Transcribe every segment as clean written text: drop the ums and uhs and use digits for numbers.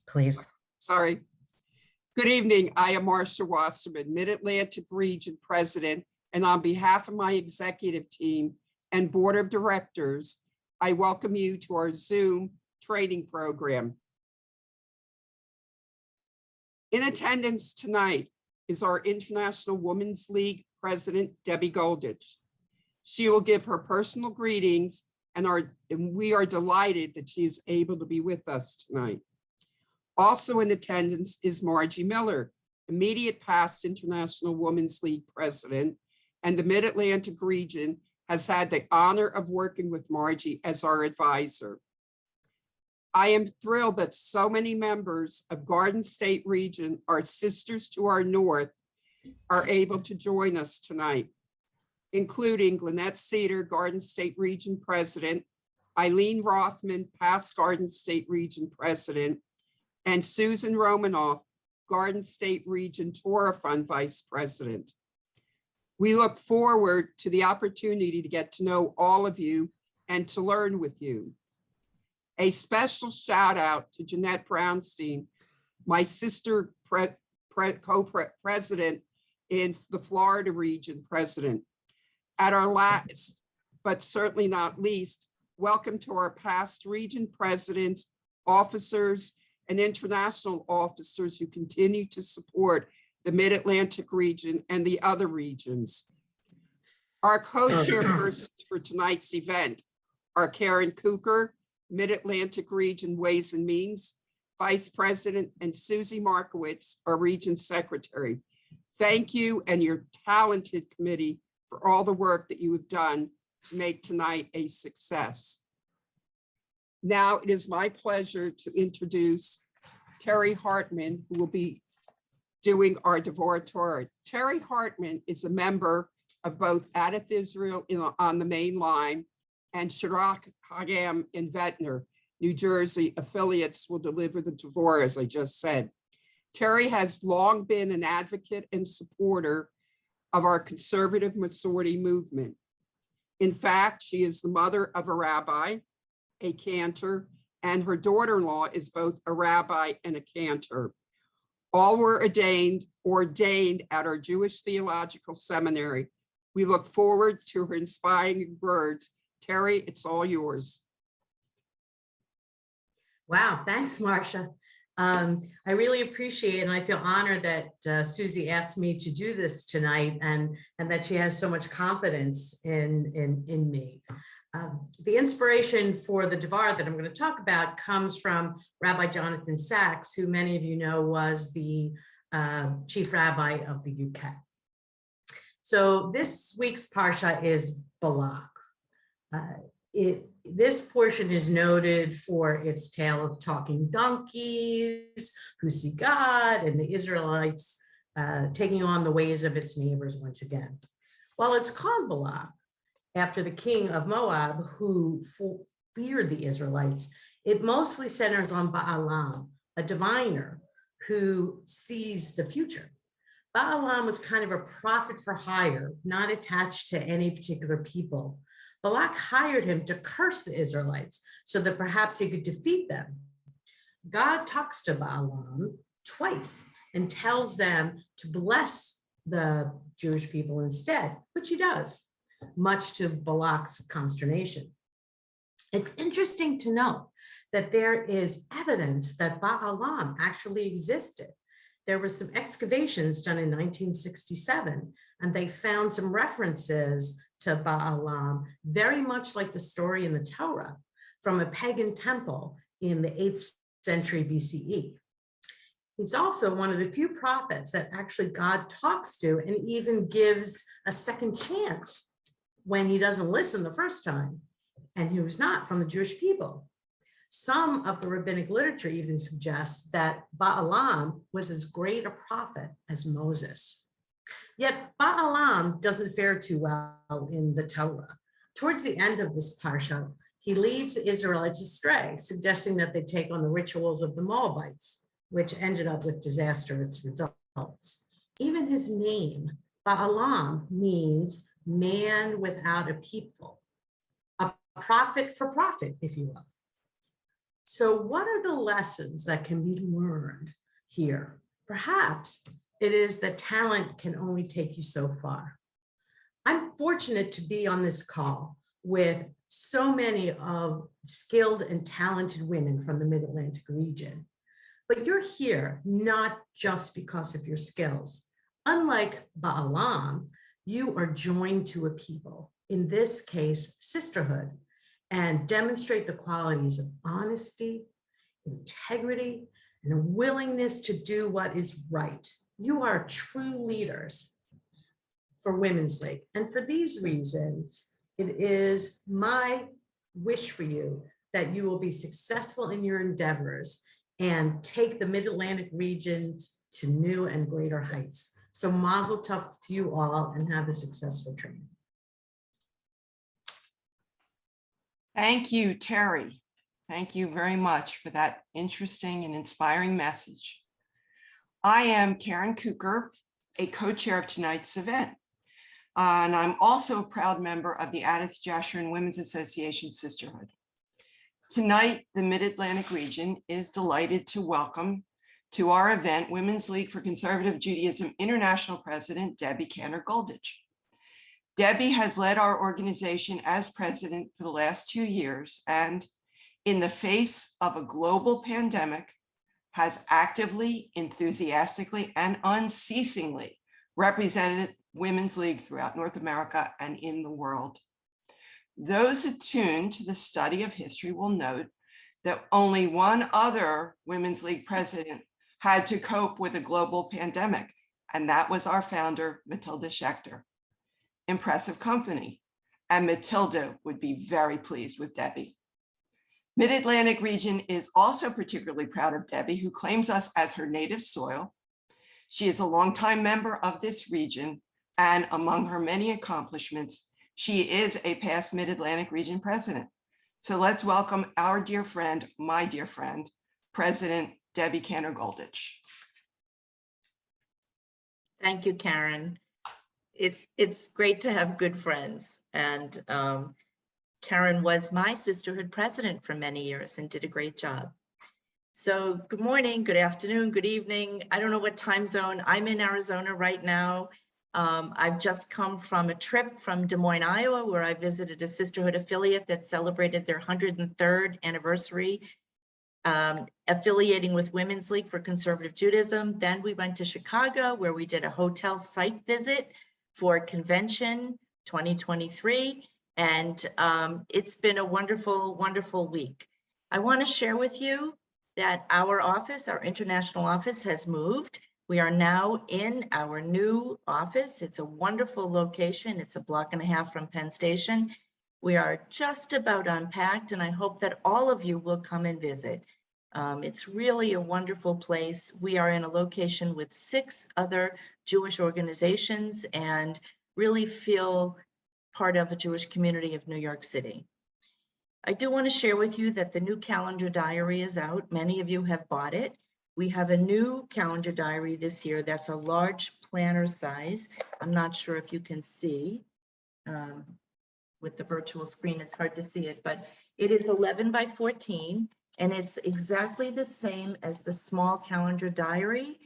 please. Sorry. Good evening. I am Marcia Wasserman, Mid-Atlantic Region President, and on behalf of my executive team and Board of Directors, I welcome you to our Zoom training program. In attendance tonight is our International Women's League President, Debbie Goldich. She will give her personal greetings, and we are delighted that she is able to be with us tonight. Also in attendance is Margie Miller, immediate past International Women's League President, and the Mid-Atlantic region has had the honor of working with Margie as our advisor. I am thrilled that so many members of Garden State Region, our sisters to our north, are able to join us tonight, including Lynette Cedar, Garden State Region President, Eileen Rothman, past Garden State Region President, and Susan Romanoff, Garden State Region Torah Fund Vice President. We look forward to the opportunity to get to know all of you and to learn with you. A special shout out to Jeanette Brownstein, my sister co-president in the Florida Region President. At our last, but certainly not least, welcome to our past region presidents, officers, and international officers who continue to support the Mid-Atlantic region and the other regions. Our co-chairpersons for tonight's event are Karen Cooker, Mid-Atlantic Region Ways and Means Vice President, and Susie Markowitz, our Region Secretary. Thank you and your talented committee for all the work that you have done to make tonight a success. Now it is my pleasure to introduce Terry Hartman, who will be doing our Devorah Torah. Terry Hartman is a member of both Adath Israel on the main line and Shirach Hagam in Ventnor, New Jersey. Affiliates will deliver the Devorah, as I just said. Terry has long been an advocate and supporter of our conservative Masorti movement. In fact, she is the mother of a rabbi, a cantor, and her daughter-in-law is both a rabbi and a cantor. All were ordained at our Jewish Theological Seminary. We look forward to her inspiring words. Terry, it's all yours. Wow, thanks, Marcia. I really appreciate and I feel honored that Susie asked me to do this tonight and that she has so much confidence in me. The inspiration for the Devorah that I'm going to talk about comes from Rabbi Jonathan Sachs, who many of you know was the chief rabbi of the UK. So this week's Parsha is Balak. This portion is noted for its tale of talking donkeys who see God and the Israelites taking on the ways of its neighbors once again. While it's called Balak, after the king of Moab who feared the Israelites, it mostly centers on Balaam, a diviner who sees the future. Balaam was kind of a prophet for hire, not attached to any particular people. Balak hired him to curse the Israelites so that perhaps he could defeat them. God talks to Balaam twice and tells them to bless the Jewish people instead, which he does, much to Balak's consternation. It's interesting to note that there is evidence that Balaam actually existed. There were some excavations done in 1967, and they found some references to Balaam, very much like the story in the Torah, from a pagan temple in the 8th century BCE. He's also one of the few prophets that actually God talks to and even gives a second chance when he doesn't listen the first time, and he was not from the Jewish people. Some of the rabbinic literature even suggests that Balaam was as great a prophet as Moses. Yet Balaam doesn't fare too well in the Torah. Towards the end of this parsha, he leads the Israelites astray, suggesting that they take on the rituals of the Moabites, which ended up with disastrous results. Even his name, Balaam, means man without a people, a prophet for profit, if you will. So what are the lessons that can be learned here? Perhaps it is that talent can only take you so far. I'm fortunate to be on this call with so many of skilled and talented women from the Mid-Atlantic region. But you're here not just because of your skills. Unlike Ba'alam, you are joined to a people, in this case, sisterhood, and demonstrate the qualities of honesty, integrity, and a willingness to do what is right. You are true leaders for Women's League. And for these reasons, it is my wish for you that you will be successful in your endeavors and take the Mid-Atlantic region to new and greater heights. So mazel tov to you all, and have a successful training. Thank you, Terry. Thank you very much for that interesting and inspiring message. I am Karen Cooker, a co-chair of tonight's event. And I'm also a proud member of the Adith Jashern Women's Association Sisterhood. Tonight, the Mid-Atlantic region is delighted to welcome to our event Women's League for Conservative Judaism International President, Debbie Cantor-Goldich. Debbie has led our organization as president for the last 2 years, and in the face of a global pandemic, has actively, enthusiastically, and unceasingly represented Women's League throughout North America and in the world. Those attuned to the study of history will note that only one other Women's League president had to cope with a global pandemic, and that was our founder, Matilda Schechter. Impressive company, and Matilda would be very pleased with Debbie. Mid-Atlantic region is also particularly proud of Debbie, who claims us as her native soil. She is a longtime member of this region, and among her many accomplishments, she is a past Mid-Atlantic region president. So let's welcome our dear friend, my dear friend, President Debbie Cantor-Goldich. Thank you, Karen. It's great to have good friends. And Karen was my sisterhood president for many years and did a great job. So good morning, good afternoon, good evening. I don't know what time zone. I'm in Arizona right now. I've just come from a trip from Des Moines, Iowa, where I visited a sisterhood affiliate that celebrated their 103rd anniversary, affiliating with Women's League for Conservative Judaism. Then we went to Chicago, where we did a hotel site visit for convention 2023. And it's been a wonderful, wonderful week. I want to share with you that our office, our international office, has moved. We are now in our new office. It's a wonderful location. It's a block and a half from Penn Station. We are just about unpacked, and I hope that all of you will come and visit. It's really a wonderful place. We are in a location with 6 other Jewish organizations and really feel part of a Jewish community of New York City. I do want to share with you that the new calendar diary is out. Many of you have bought it. We have a new calendar diary this year that's a large planner size. I'm not sure if you can see with the virtual screen, it's hard to see it, but it is 11 by 14, and it's exactly the same as the small calendar diary,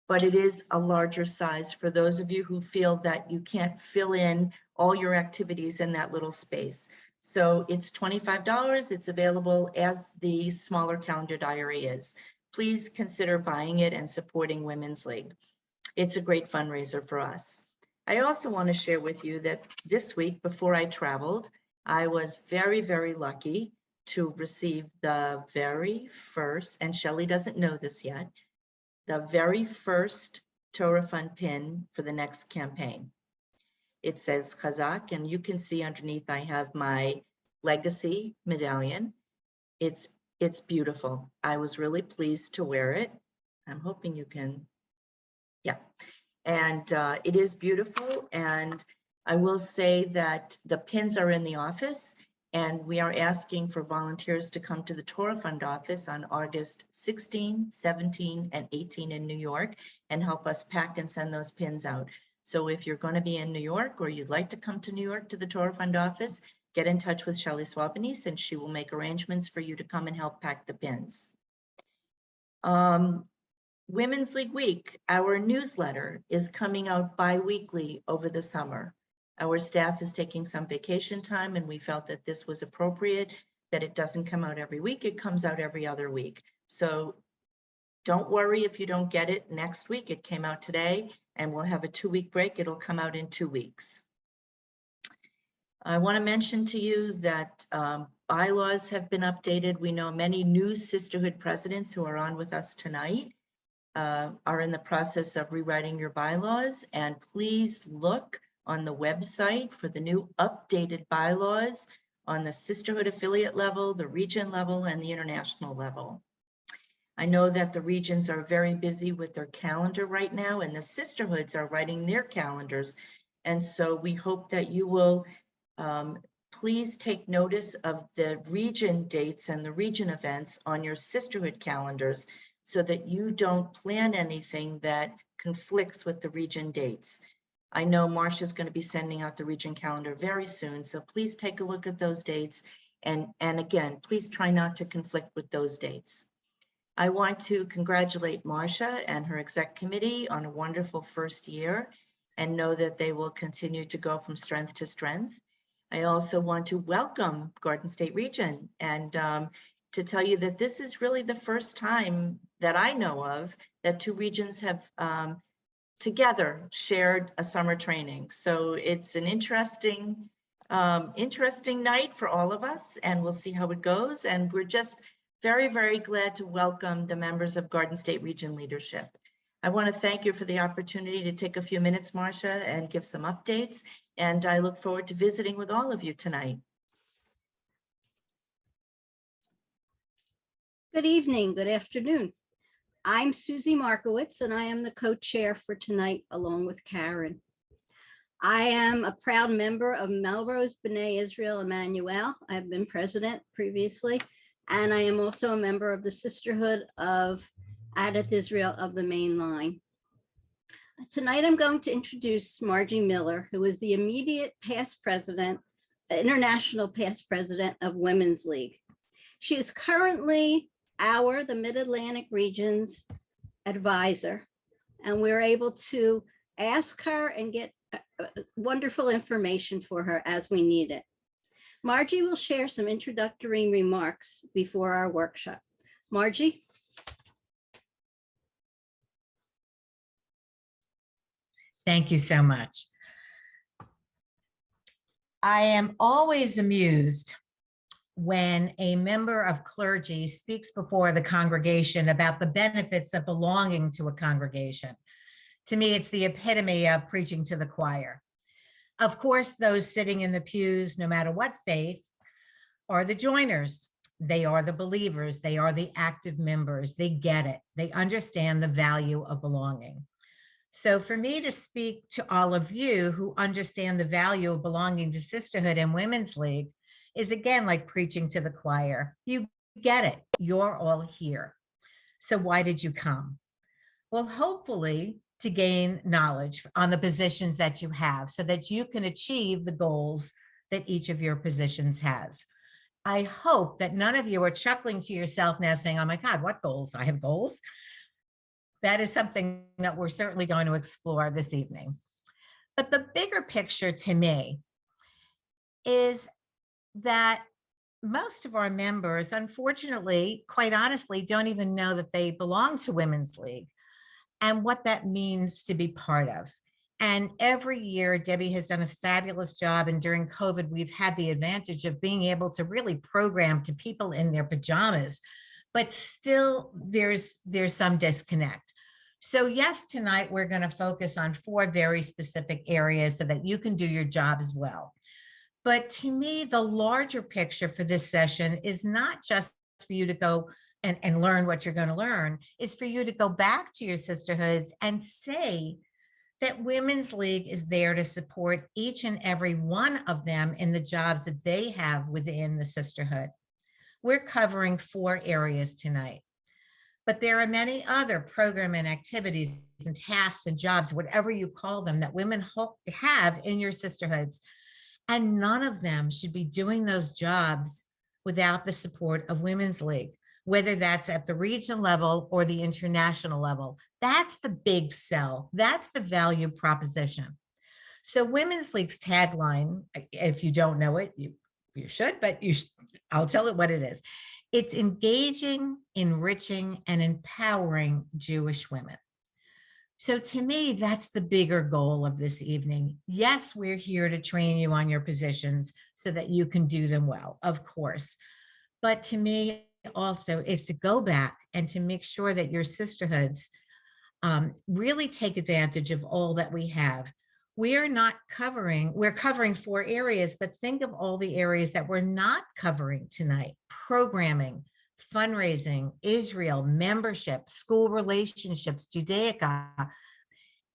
but it is a larger size for those of you who feel that you can't fill in all your activities in that little space. So it's $25. It's available as the smaller calendar diary is. Please consider buying it and supporting Women's League. It's a great fundraiser for us. I also want to share with you that this week, before I traveled, I was very, very lucky to receive the very first, and Shelley doesn't know this yet, the very first Torah Fund pin for the next campaign. It says Chazak, and you can see underneath I have my legacy medallion. It's beautiful. I was really pleased to wear it. I'm hoping you can, yeah. And it is beautiful. And I will say that the pins are in the office, and we are asking for volunteers to come to the Torah Fund office on August 16, 17, and 18 in New York and help us pack and send those pins out. So if you're going to be in New York or you'd like to come to New York to the Torah Fund office, get in touch with Shelley Swabanese and she will make arrangements for you to come and help pack the bins. Women's League Week, our newsletter is coming out bi-weekly over the summer. Our staff is taking some vacation time and we felt that this was appropriate, that it doesn't come out every week, it comes out every other week. So don't worry if you don't get it next week. It came out today and we'll have a 2-week break. It'll come out in 2 weeks. I want to mention to you that bylaws have been updated. We know many new sisterhood presidents who are on with us tonight are in the process of rewriting your bylaws, and please look on the website for the new updated bylaws on the sisterhood affiliate level, the region level, and the international level. I know that the regions are very busy with their calendar right now, and the sisterhoods are writing their calendars. And so we hope that you will please take notice of the region dates and the region events on your sisterhood calendars so that you don't plan anything that conflicts with the region dates. I know Marcia's going to be sending out the region calendar very soon, so please take a look at those dates. And again, please try not to conflict with those dates. I want to congratulate Marcia and her exec committee on a wonderful first year and know that they will continue to go from strength to strength. I also want to welcome Garden State Region and to tell you that this is really the first time that I know of that 2 regions have together shared a summer training. So it's an interesting night for all of us, and we'll see how it goes. And we're just very, very glad to welcome the members of Garden State Region leadership. I want to thank you for the opportunity to take a few minutes, Marcia, and give some updates. And I look forward to visiting with all of you tonight. Good evening, good afternoon. I'm Susie Markowitz, and I am the co-chair for tonight, along with Karen. I am a proud member of Melrose B'nai Israel Emmanuel. I've been president previously, and I am also a member of the Sisterhood of Adath Israel of the Main Line. Tonight, I'm going to introduce Margie Miller, who is the immediate past president, international past president of Women's League. She is currently the Mid-Atlantic region's advisor, and we're able to ask her and get wonderful information for her as we need it. Margie will share some introductory remarks before our workshop. Margie? Thank you so much. I am always amused when a member of clergy speaks before the congregation about the benefits of belonging to a congregation. To me, it's the epitome of preaching to the choir. Of course, those sitting in the pews, no matter what faith, are the joiners. They are the believers. They are the active members. They get it. They understand the value of belonging. So for me to speak to all of you who understand the value of belonging to Sisterhood and Women's League is again like preaching to the choir. You get it. You're all here. So why did you come? Well, hopefully to gain knowledge on the positions that you have so that you can achieve the goals that each of your positions has. I hope that none of you are chuckling to yourself now saying, oh my God, what goals? I have goals. That is something that we're certainly going to explore this evening. But the bigger picture to me is that most of our members, unfortunately, quite honestly, don't even know that they belong to Women's League and what that means to be part of. And every year, Debbie has done a fabulous job. And during COVID, we've had the advantage of being able to really program to people in their pajamas, but still there's some disconnect. So yes, tonight we're going to focus on 4 very specific areas so that you can do your job as well. But to me, the larger picture for this session is not just for you to go and learn what you're going to learn, is for you to go back to your sisterhoods and say that Women's League is there to support each and every one of them in the jobs that they have within the sisterhood. We're covering 4 areas tonight, but there are many other program and activities and tasks and jobs, whatever you call them, that women have in your sisterhoods. And none of them should be doing those jobs without the support of Women's League, whether that's at the regional level or the international level. That's the big sell. That's the value proposition. So Women's League's tagline, if you don't know it, you should, but I'll tell it what it is. It's engaging, enriching, and empowering Jewish women. So to me, that's the bigger goal of this evening. Yes, we're here to train you on your positions so that you can do them well, of course. But to me also is to go back and to make sure that your sisterhoods really take advantage of all that we have. We're covering 4 areas, but think of all the areas that we're not covering tonight: programming, fundraising, Israel, membership, school relationships, Judaica.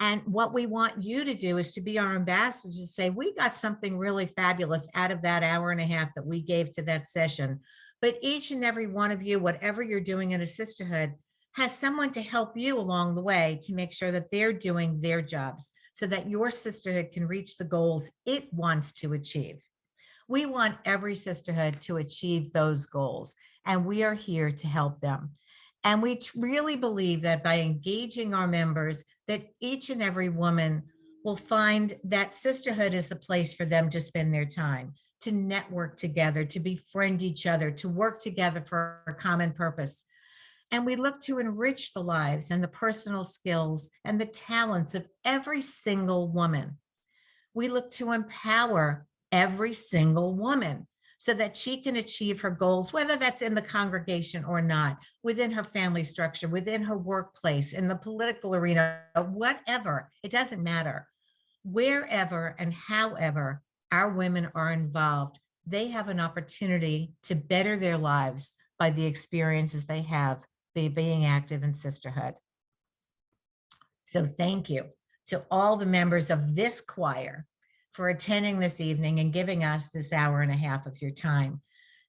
And what we want you to do is to be our ambassadors, to say, we got something really fabulous out of that hour and a half that we gave to that session. But each and every one of you, whatever you're doing in a sisterhood, has someone to help you along the way to make sure that they're doing their jobs so that your sisterhood can reach the goals it wants to achieve. We want every sisterhood to achieve those goals, and we are here to help them. And we really believe that by engaging our members, that each and every woman will find that sisterhood is the place for them to spend their time, to network together, to befriend each other, to work together for a common purpose. And we look to enrich the lives and the personal skills and the talents of every single woman. We look to empower every single woman so that she can achieve her goals, whether that's in the congregation or not, within her family structure, within her workplace, in the political arena, whatever. It doesn't matter. Wherever and however our women are involved, they have an opportunity to better their lives by the experiences they have by being active in sisterhood. So thank you to all the members of this choir for attending this evening and giving us this hour and a half of your time.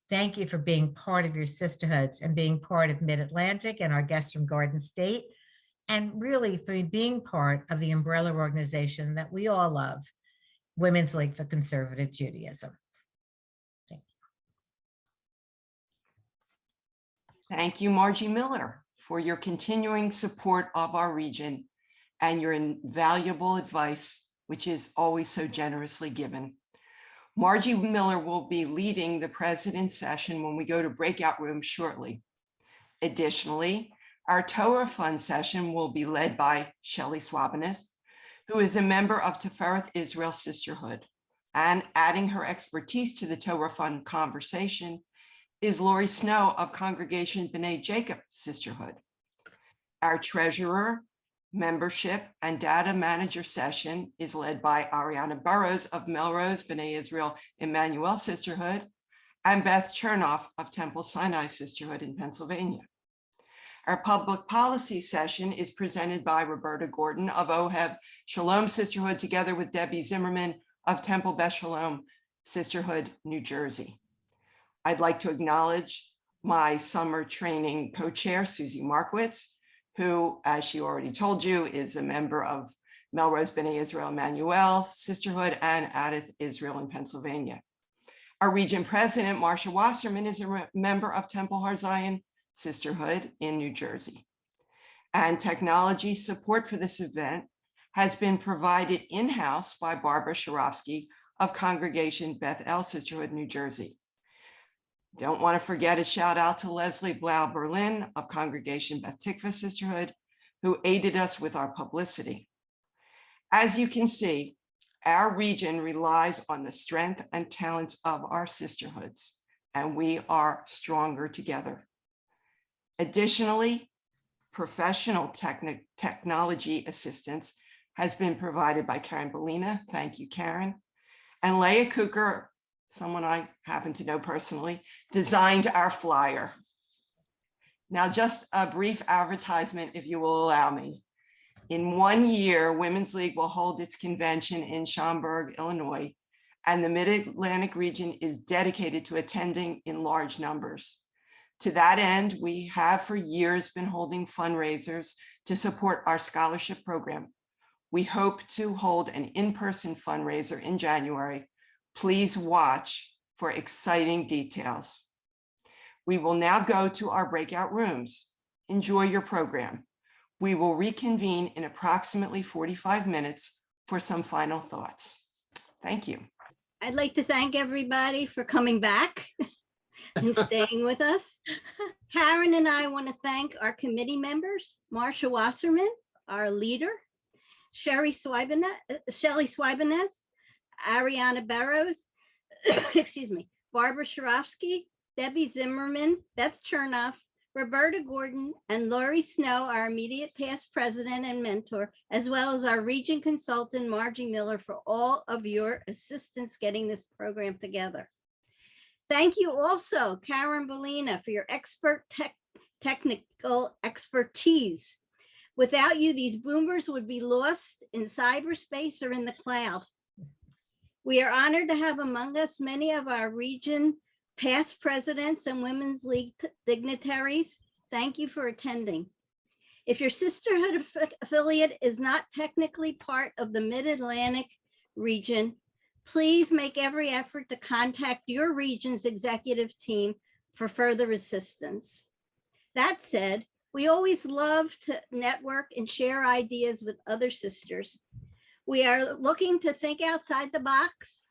Thank you for being part of your sisterhoods and being part of Mid-Atlantic and our guests from Garden State, and really for being part of the umbrella organization that we all love, Women's League for Conservative Judaism. Thank you. Thank you, Margie Miller, for your continuing support of our region and your invaluable advice, which is always so generously given. Margie Miller will be leading the president's session when we go to breakout rooms shortly. Additionally, our Torah Fund session will be led by Shelley Swabinas, who is a member of Tifereth Israel Sisterhood. And adding her expertise to the Torah Fund conversation is Lori Snow of Congregation B'nai Jacob Sisterhood. Our treasurer, membership, and data manager session is led by Ariana Burrows of Melrose B'nai Israel Emmanuel Sisterhood and Beth Chernoff of Temple Sinai Sisterhood in Pennsylvania. Our public policy session is presented by Roberta Gordon of Ohev Shalom Sisterhood, together with Debbie Zimmerman of Temple Beth Shalom Sisterhood, New Jersey. I'd like to acknowledge my summer training co-chair, Susie Markowitz, who, as she already told you, is a member of Melrose B'nai Israel Emmanuel Sisterhood and Adath Israel in Pennsylvania. Our region president, Marsha Wasserman, is a member of Temple Har Zion Sisterhood in New Jersey. And technology support for this event has been provided in-house by Barbara Sharofsky of Congregation Beth El Sisterhood, New Jersey. Don't want to forget a shout out to Leslie Blau Berlin of Congregation Beth Tikva Sisterhood, who aided us with our publicity. As you can see, our region relies on the strength and talents of our sisterhoods, and we are stronger together. Additionally, professional technology assistance has been provided by Karen Bellina. Thank you, Karen. And Leah Cooker, someone I happen to know personally, designed our flyer. Now, just a brief advertisement, if you will allow me. In 1 year, Women's League will hold its convention in Schaumburg, Illinois, and the Mid-Atlantic region is dedicated to attending in large numbers. To that end, we have for years been holding fundraisers to support our scholarship program. We hope to hold an in-person fundraiser in January. Please watch for exciting details. We will now go to our breakout rooms. Enjoy your program. We will reconvene in approximately 45 minutes for some final thoughts. Thank you. I'd like to thank everybody for coming back and staying with us. Karen and I want to thank our committee members, Marsha Wasserman, our leader, Shelley Swibenez, Ariana Barrows, excuse me, Barbara Sharofsky, Debbie Zimmerman, Beth Chernoff, Roberta Gordon, and Lori Snow, our immediate past president and mentor, as well as our region consultant, Margie Miller, for all of your assistance getting this program together. Thank you also, Karen Bellina, for your technical expertise. Without you, these boomers would be lost in cyberspace or in the cloud. We are honored to have among us many of our region past presidents and Women's League dignitaries. Thank you for attending. If your sisterhood affiliate is not technically part of the Mid-Atlantic region, please make every effort to contact your region's executive team for further assistance. That said, we always love to network and share ideas with other sisters. We are looking to think outside the box,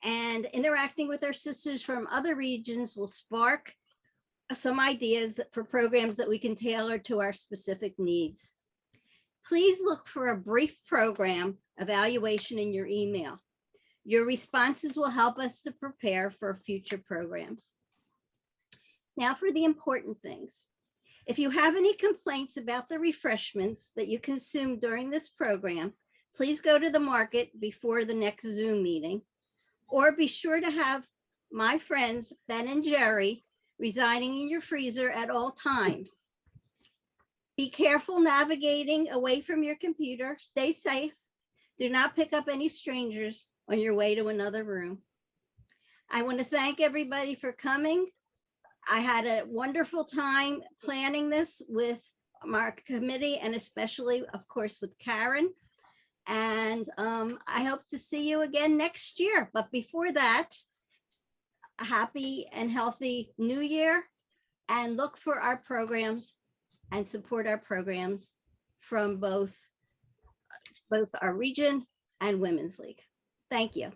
and interacting with our sisters from other regions will spark some ideas for programs that we can tailor to our specific needs. Please look for a brief program evaluation in your email. Your responses will help us to prepare for future programs. Now for the important things. If you have any complaints about the refreshments that you consume during this program, please go to the market before the next Zoom meeting, or be sure to have my friends, Ben and Jerry, residing in your freezer at all times. Be careful navigating away from your computer. Stay safe. Do not pick up any strangers on your way to another room. I want to thank everybody for coming. I had a wonderful time planning this with our committee and especially, of course, with Karen. And I hope to see you again next year. But before that, a happy and healthy new year, and look for our programs and support our programs from both our region and Women's League. Thank you.